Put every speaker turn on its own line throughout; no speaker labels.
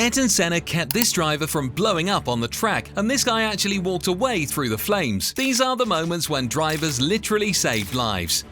Ayrton Senna kept this driver from blowing up on the track, and this guy actually walked away through the flames. These are the moments when drivers literally saved lives.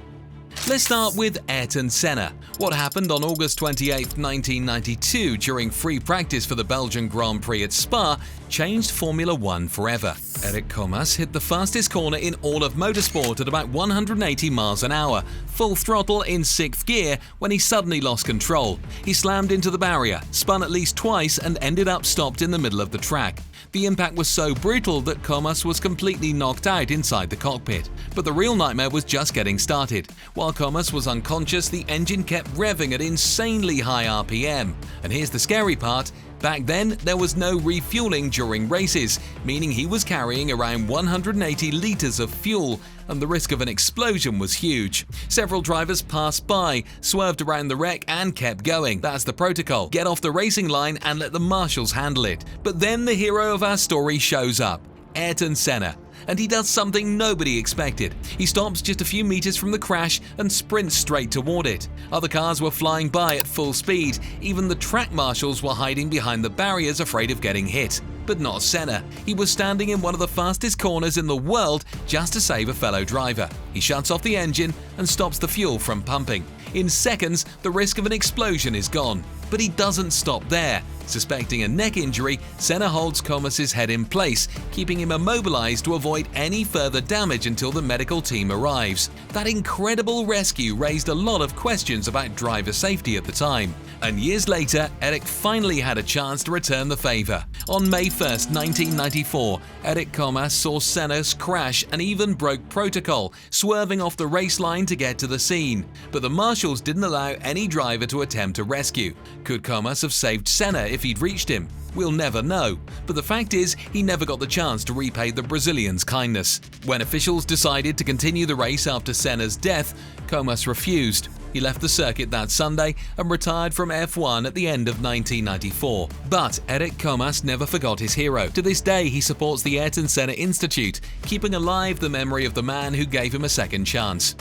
Let's start with Ayrton Senna. What happened on August 28, 1992 during free practice for the Belgian Grand Prix at Spa changed Formula One forever. Eric Comas hit the fastest corner in all of motorsport at about 180 miles an hour, full throttle in 6th gear, when he suddenly lost control. He slammed into the barrier, spun at least twice, and ended up stopped in the middle of the track. The impact was so brutal that Comas was completely knocked out inside the cockpit. But the real nightmare was just getting started. While Comas was unconscious, the engine kept revving at insanely high RPM. And here's the scary part. Back then, there was no refueling during races, meaning he was carrying around 180 liters of fuel, and the risk of an explosion was huge. Several drivers passed by, swerved around the wreck, and kept going. That's the protocol. Get off the racing line and let the marshals handle it. But then the hero of our story shows up, Ayrton Senna. And he does something nobody expected. He stops just a few meters from the crash and sprints straight toward it. Other cars were flying by at full speed. Even the track marshals were hiding behind the barriers, afraid of getting hit. But not Senna. He was standing in one of the fastest corners in the world just to save a fellow driver. He shuts off the engine and stops the fuel from pumping. In seconds, the risk of an explosion is gone. But he doesn't stop there. Suspecting a neck injury, Senna holds Comas's head in place, keeping him immobilized to avoid any further damage until the medical team arrives. That incredible rescue raised a lot of questions about driver safety at the time. And years later, Eric finally had a chance to return the favor. On May 1, 1994, Eric Comas saw Senna's crash and even broke protocol, swerving off the race line to get to the scene. But the marshals didn't allow any driver to attempt a rescue. Could Comas have saved Senna if he'd reached him? We'll never know, but the fact is, he never got the chance to repay the Brazilian's kindness. When officials decided to continue the race after Senna's death, Comas refused. He left the circuit that Sunday and retired from F1 at the end of 1994. But Eric Comas never forgot his hero. To this day, he supports the Ayrton Senna Institute, keeping alive the memory of the man who gave him a second chance.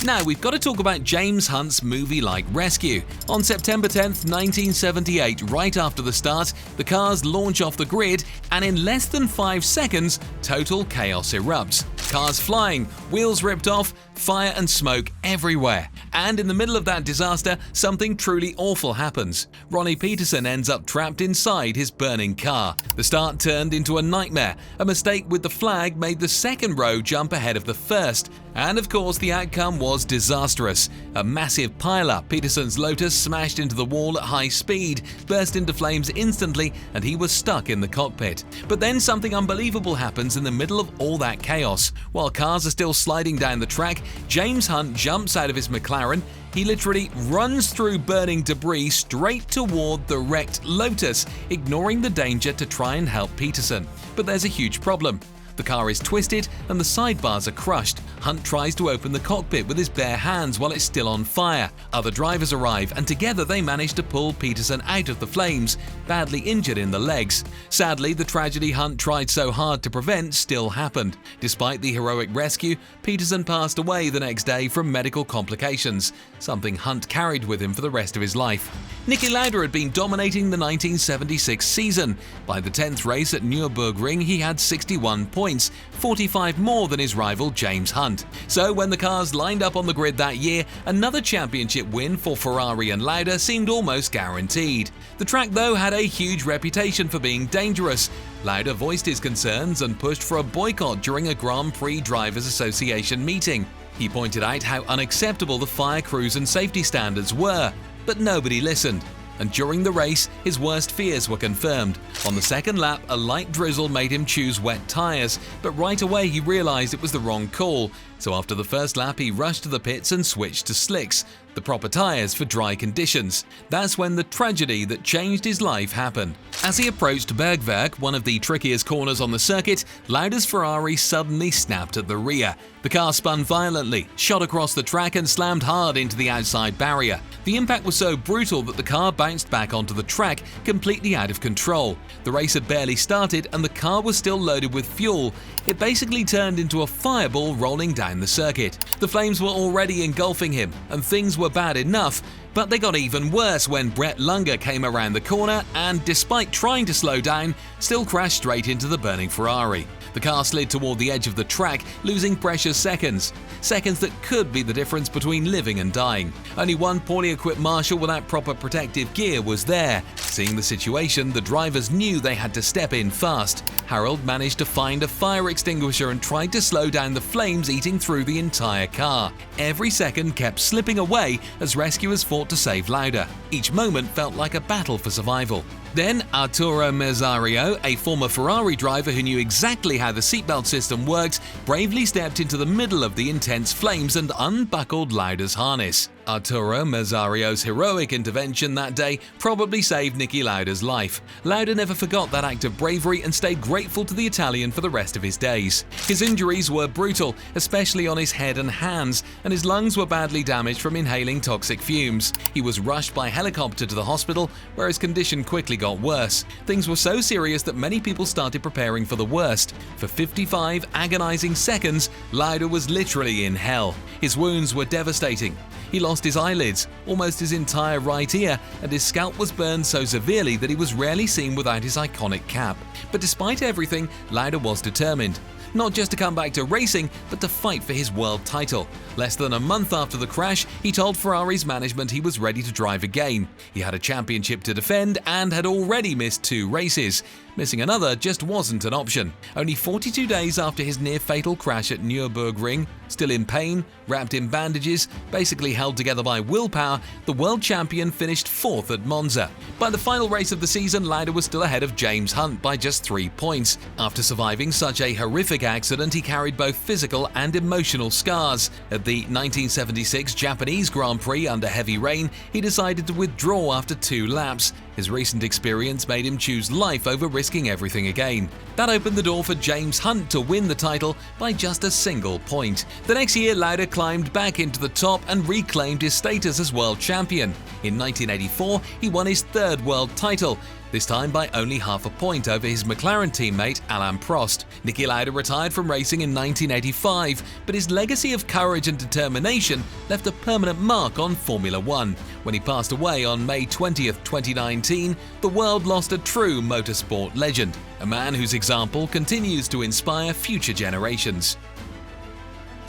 Now we've got to talk about James Hunt's movie-like rescue. On September 10, 1978, right after the start, the cars launch off the grid, and in less than 5 seconds, total chaos erupts. Cars flying, wheels ripped off, fire and smoke everywhere. And in the middle of that disaster, something truly awful happens. Ronnie Peterson ends up trapped inside his burning car. The start turned into a nightmare. A mistake with the flag made the second row jump ahead of the first. And of course, the outcome was disastrous. A massive pile-up. Peterson's Lotus smashed into the wall at high speed, burst into flames instantly, and he was stuck in the cockpit. But then something unbelievable happens in the middle of all that chaos. While cars are still sliding down the track, James Hunt jumps out of his McLaren. He literally runs through burning debris straight toward the wrecked Lotus, ignoring the danger to try and help Peterson. But there's a huge problem. The car is twisted and the sidebars are crushed. Hunt tries to open the cockpit with his bare hands while it's still on fire. Other drivers arrive and together they manage to pull Peterson out of the flames, badly injured in the legs. Sadly, the tragedy Hunt tried so hard to prevent still happened. Despite the heroic rescue, Peterson passed away the next day from medical complications, something Hunt carried with him for the rest of his life. Niki Lauda had been dominating the 1976 season. By the 10th race at Nürburgring, he had 61 points, 45 more than his rival James Hunt. So when the cars lined up on the grid that year, another championship win for Ferrari and Lauda seemed almost guaranteed. The track, though, had a huge reputation for being dangerous. Lauda voiced his concerns and pushed for a boycott during a Grand Prix Drivers Association meeting. He pointed out how unacceptable the fire crews and safety standards were, but nobody listened. And during the race, his worst fears were confirmed. On the second lap, a light drizzle made him choose wet tyres, but right away he realised it was the wrong call. So after the first lap, he rushed to the pits and switched to slicks, the proper tyres for dry conditions. That's when the tragedy that changed his life happened. As he approached Bergwerk, one of the trickiest corners on the circuit, Lauda's Ferrari suddenly snapped at the rear. The car spun violently, shot across the track and slammed hard into the outside barrier. The impact was so brutal that the car bounced back onto the track, completely out of control. The race had barely started and the car was still loaded with fuel. It basically turned into a fireball rolling down the circuit. The flames were already engulfing him, and things were bad enough, But they got even worse when Brett Lunger came around the corner and, despite trying to slow down, still crashed straight into the burning Ferrari. The car slid toward the edge of the track, losing precious seconds. Seconds that could be the difference between living and dying. Only one poorly equipped marshal without proper protective gear was there. Seeing the situation, the drivers knew they had to step in fast. Harold managed to find a fire extinguisher and tried to slow down the flames eating through the entire car. Every second kept slipping away as rescuers fought to save Lauda. Each moment felt like a battle for survival. Then Arturo Merzario, a former Ferrari driver who knew exactly how the seatbelt system worked, bravely stepped into the middle of the intense flames and unbuckled Lauda's harness. Arturo Merzario's heroic intervention that day probably saved Niki Lauda's life. Lauda never forgot that act of bravery and stayed grateful to the Italian for the rest of his days. His injuries were brutal, especially on his head and hands, and his lungs were badly damaged from inhaling toxic fumes. He was rushed by helicopter to the hospital, where his condition quickly got worse. Things were so serious that many people started preparing for the worst. For 55 agonizing seconds, Lauda was literally in hell. His wounds were devastating. He lost his eyelids, almost his entire right ear, and his scalp was burned so severely that he was rarely seen without his iconic cap. But despite everything, Lauda was determined. Not just to come back to racing, but to fight for his world title. Less than a month after the crash, he told Ferrari's management he was ready to drive again. He had a championship to defend and had already missed 2 races. Missing another just wasn't an option. Only 42 days after his near-fatal crash at Nürburgring, still in pain, wrapped in bandages, basically held together by willpower, the world champion finished 4th at Monza. By the final race of the season, Lauda was still ahead of James Hunt by just 3 points. After surviving such a horrific accident, he carried both physical and emotional scars. At the 1976 Japanese Grand Prix under heavy rain, he decided to withdraw after 2 laps. His recent experience made him choose life over risking everything again. That opened the door for James Hunt to win the title by just a single point. The next year, Lauda climbed back into the top and reclaimed his status as world champion. In 1984, he won his 3rd world title, this time by only half a point over his McLaren teammate Alain Prost. Niki Lauda retired from racing in 1985, but his legacy of courage and determination left a permanent mark on Formula One. When he passed away on May 20th, 2019, the world lost a true motorsport legend, a man whose example continues to inspire future generations.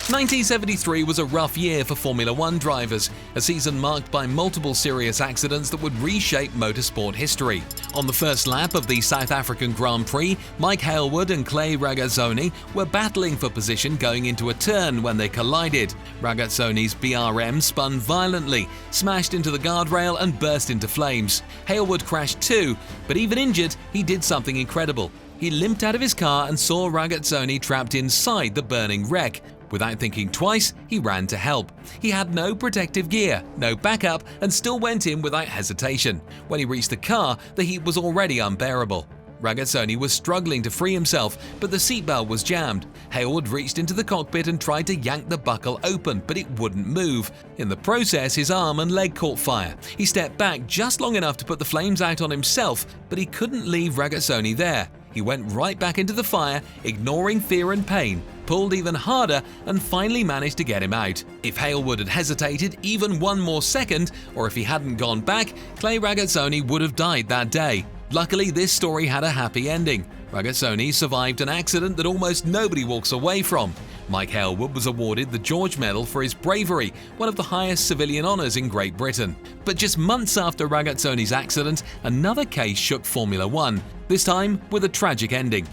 1973 was a rough year for Formula One drivers, a season marked by multiple serious accidents that would reshape motorsport history. On the first lap of the South African Grand Prix, Mike Hailwood and Clay Ragazzoni were battling for position going into a turn when they collided. Ragazzoni's BRM spun violently, smashed into the guardrail and burst into flames. Hailwood crashed too, but even injured, he did something incredible. He limped out of his car and saw Ragazzoni trapped inside the burning wreck. Without thinking twice, he ran to help. He had no protective gear, no backup, and still went in without hesitation. When he reached the car, the heat was already unbearable. Ragazzoni was struggling to free himself, but the seatbelt was jammed. Hailwood reached into the cockpit and tried to yank the buckle open, but it wouldn't move. In the process, his arm and leg caught fire. He stepped back just long enough to put the flames out on himself, but he couldn't leave Ragazzoni there. He went right back into the fire, ignoring fear and pain, pulled even harder, and finally managed to get him out. If Hailwood had hesitated even one more second, or if he hadn't gone back, Clay Ragazzoni would have died that day. Luckily, this story had a happy ending. Ragazzoni survived an accident that almost nobody walks away from. Mike Hailwood was awarded the George Medal for his bravery, one of the highest civilian honours in Great Britain. But just months after Ragazzoni's accident, another case shook Formula One, this time with a tragic ending.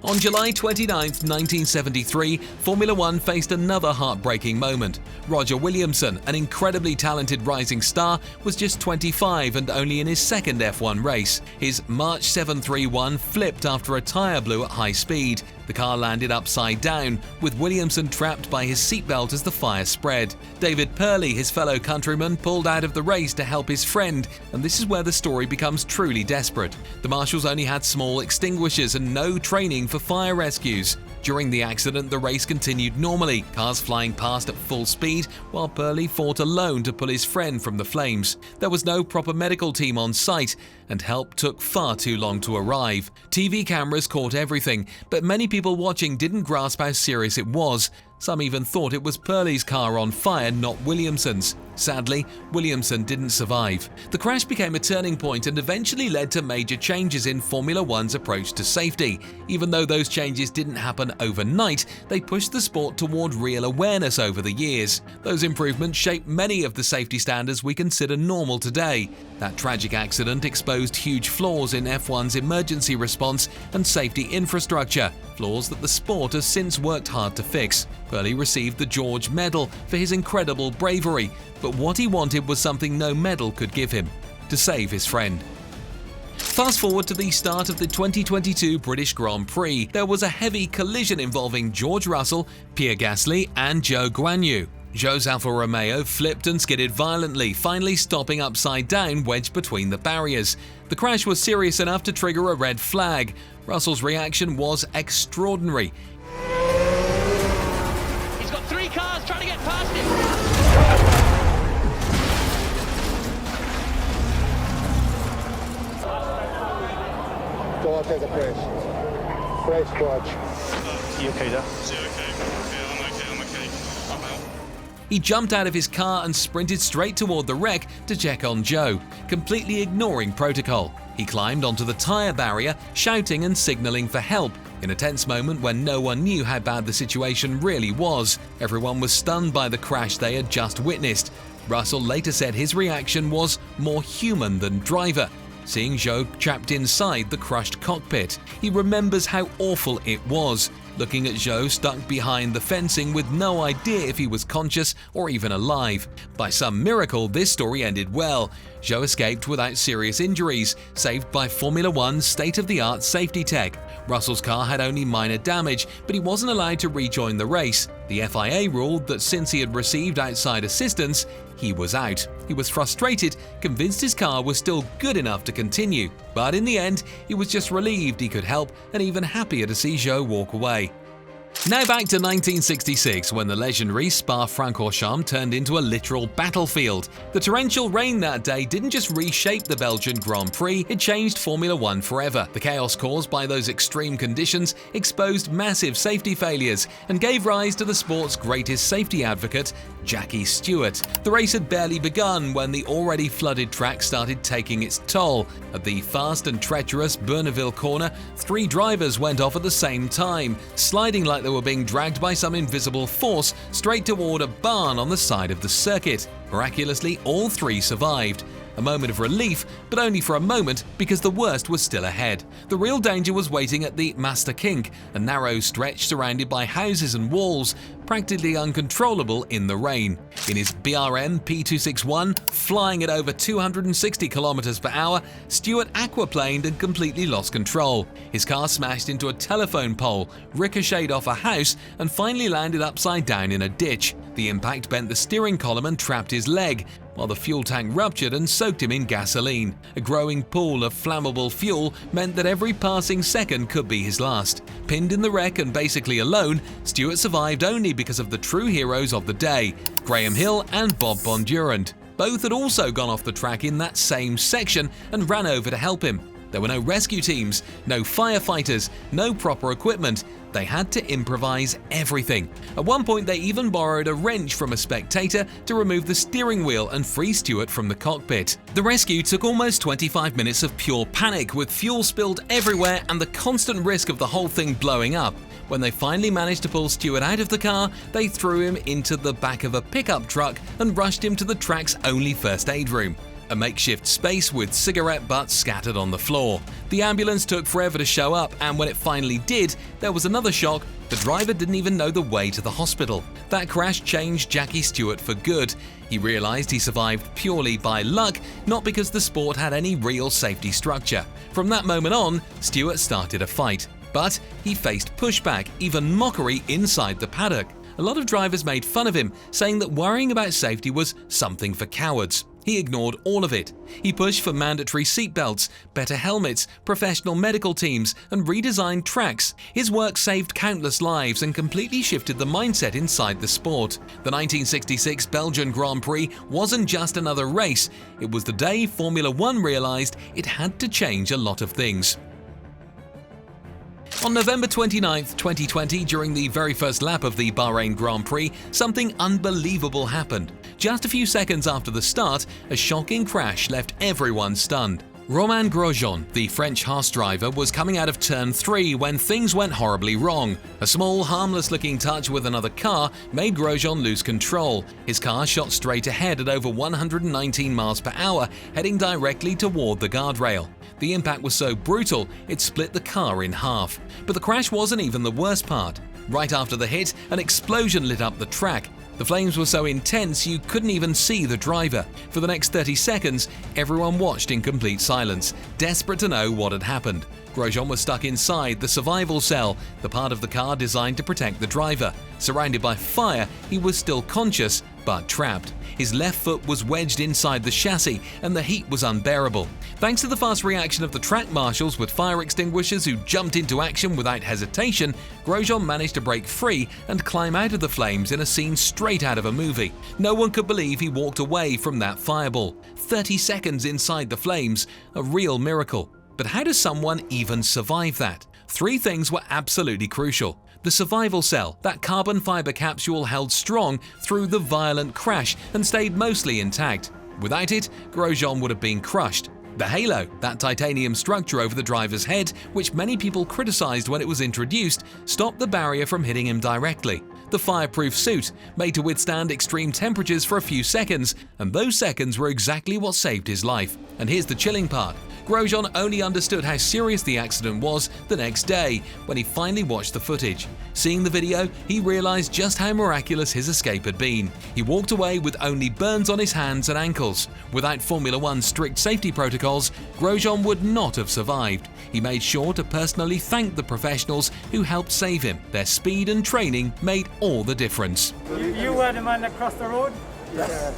On July 29, 1973, Formula One faced another heartbreaking moment. Roger Williamson, an incredibly talented rising star, was just 25 and only in his 2nd F1 race. His March 731 flipped after a tyre blew at high speed. The car landed upside down, with Williamson trapped by his seatbelt as the fire spread. David Purley, his fellow countryman, pulled out of the race to help his friend, and this is where the story becomes truly desperate. The marshals only had small extinguishers and no training for fire rescues. During the accident, the race continued normally, cars flying past at full speed, while Purley fought alone to pull his friend from the flames. There was no proper medical team on site, and help took far too long to arrive. TV cameras caught everything, but many people watching didn't grasp how serious it was. Some even thought it was Purley's car on fire, not Williamson's. Sadly, Williamson didn't survive. The crash became a turning point and eventually led to major changes in Formula One's approach to safety. Even though those changes didn't happen overnight, they pushed the sport toward real awareness over the years. Those improvements shaped many of the safety standards we consider normal today. That tragic accident exposed huge flaws in F1's emergency response and safety infrastructure, flaws that the sport has since worked hard to fix. Purley received the George Medal for his incredible bravery, but what he wanted was something no medal could give him: to save his friend. Fast forward to the start of the 2022 British Grand Prix. There was a heavy collision involving George Russell, Pierre Gasly and Zhou Guanyu. Zhou's Alfa Romeo flipped and skidded violently, finally stopping upside down, wedged between the barriers. The crash was serious enough to trigger a red flag. Russell's reaction was extraordinary.
He's got 3 cars trying to get past him.
Go on, take a brace. Brace, George.
You okay there?
Yeah, okay. Yeah, I'm okay. I'm out.
He jumped out of his car and sprinted straight toward the wreck to check on Zhou, completely ignoring protocol. He climbed onto the tyre barrier, shouting and signaling for help. In a tense moment when no one knew how bad the situation really was, everyone was stunned by the crash they had just witnessed. Russell later said his reaction was more human than driver, seeing Zhou trapped inside the crushed cockpit. He remembers how awful it was, looking at Zhou stuck behind the fencing with no idea if he was conscious or even alive. By some miracle, this story ended well. Zhou escaped without serious injuries, saved by Formula One's state-of-the-art safety tech. Russell's car had only minor damage, but he wasn't allowed to rejoin the race. The FIA ruled that since he had received outside assistance, he was out. He was frustrated, convinced his car was still good enough to continue. But in the end, he was just relieved he could help and even happier to see Zhou walk away. Now back to 1966, when the legendary Spa-Francorchamps turned into a literal battlefield. The torrential rain that day didn't just reshape the Belgian Grand Prix, it changed Formula One forever. The chaos caused by those extreme conditions exposed massive safety failures and gave rise to the sport's greatest safety advocate, Jackie Stewart. The race had barely begun when the already flooded track started taking its toll. At the fast and treacherous Bernaville corner, 3 drivers went off at the same time, sliding like they were being dragged by some invisible force straight toward a barn on the side of the circuit. Miraculously, all 3 survived. A moment of relief, but only for a moment, because the worst was still ahead. The real danger was waiting at the Master Kink, a narrow stretch surrounded by houses and walls, practically uncontrollable in the rain. In his BRM P261, flying at over 260 km per hour, Stewart aquaplaned and completely lost control. His car smashed into a telephone pole, ricocheted off a house, and finally landed upside down in a ditch. The impact bent the steering column and trapped his leg, while the fuel tank ruptured and soaked him in gasoline. A growing pool of flammable fuel meant that every passing second could be his last. Pinned in the wreck and basically alone, Stewart survived only because of the true heroes of the day, Graham Hill and Bob Bondurant. Both had also gone off the track in that same section and ran over to help him. There were no rescue teams, no firefighters, no proper equipment. They had to improvise everything. At one point, they even borrowed a wrench from a spectator to remove the steering wheel and free Stewart from the cockpit. The rescue took almost 25 minutes of pure panic, with fuel spilled everywhere and the constant risk of the whole thing blowing up. When they finally managed to pull Stewart out of the car, they threw him into the back of a pickup truck and rushed him to the track's only first aid room, a makeshift space with cigarette butts scattered on the floor. The ambulance took forever to show up, and when it finally did, there was another shock. The driver didn't even know the way to the hospital. That crash changed Jackie Stewart for good. He realized he survived purely by luck, not because the sport had any real safety structure. From that moment on, Stewart started a fight. But he faced pushback, even mockery inside the paddock. A lot of drivers made fun of him, saying that worrying about safety was something for cowards. He ignored all of it. He pushed for mandatory seatbelts, better helmets, professional medical teams, and redesigned tracks. His work saved countless lives and completely shifted the mindset inside the sport. The 1966 Belgian Grand Prix wasn't just another race. It was the day Formula One realized it had to change a lot of things. On November 29, 2020, during the very first lap of the Bahrain Grand Prix, something unbelievable happened. Just a few seconds after the start, a shocking crash left everyone stunned. Romain Grosjean, the French Haas driver, was coming out of turn 3 when things went horribly wrong. A small, harmless-looking touch with another car made Grosjean lose control. His car shot straight ahead at over 119 miles per hour, heading directly toward the guardrail. The impact was so brutal, it split the car in half. But the crash wasn't even the worst part. Right after the hit, an explosion lit up the track. The flames were so intense you couldn't even see the driver. For the next 30 seconds, everyone watched in complete silence, desperate to know what had happened. Grosjean was stuck inside the survival cell, the part of the car designed to protect the driver. Surrounded by fire, he was still conscious, but trapped. His left foot was wedged inside the chassis, and the heat was unbearable. Thanks to the fast reaction of the track marshals with fire extinguishers who jumped into action without hesitation, Grosjean managed to break free and climb out of the flames in a scene straight out of a movie. No one could believe he walked away from that fireball. 30 seconds inside the flames, a real miracle. But how does someone even survive that? 3 things were absolutely crucial. The survival cell, that carbon fiber capsule held strong through the violent crash and stayed mostly intact. Without it, Grosjean would have been crushed. The halo, that titanium structure over the driver's head, which many people criticized when it was introduced, stopped the barrier from hitting him directly. The fireproof suit, made to withstand extreme temperatures for a few seconds, and those seconds were exactly what saved his life. And here's the chilling part. Grosjean only understood how serious the accident was the next day, when he finally watched the footage. Seeing the video, he realized just how miraculous his escape had been. He walked away with only burns on his hands and ankles. Without Formula One's strict safety protocols, Grosjean would not have survived. He made sure to personally thank the professionals who helped save him. Their speed and training made all the difference.
You were the man that crossed the road?
Yeah.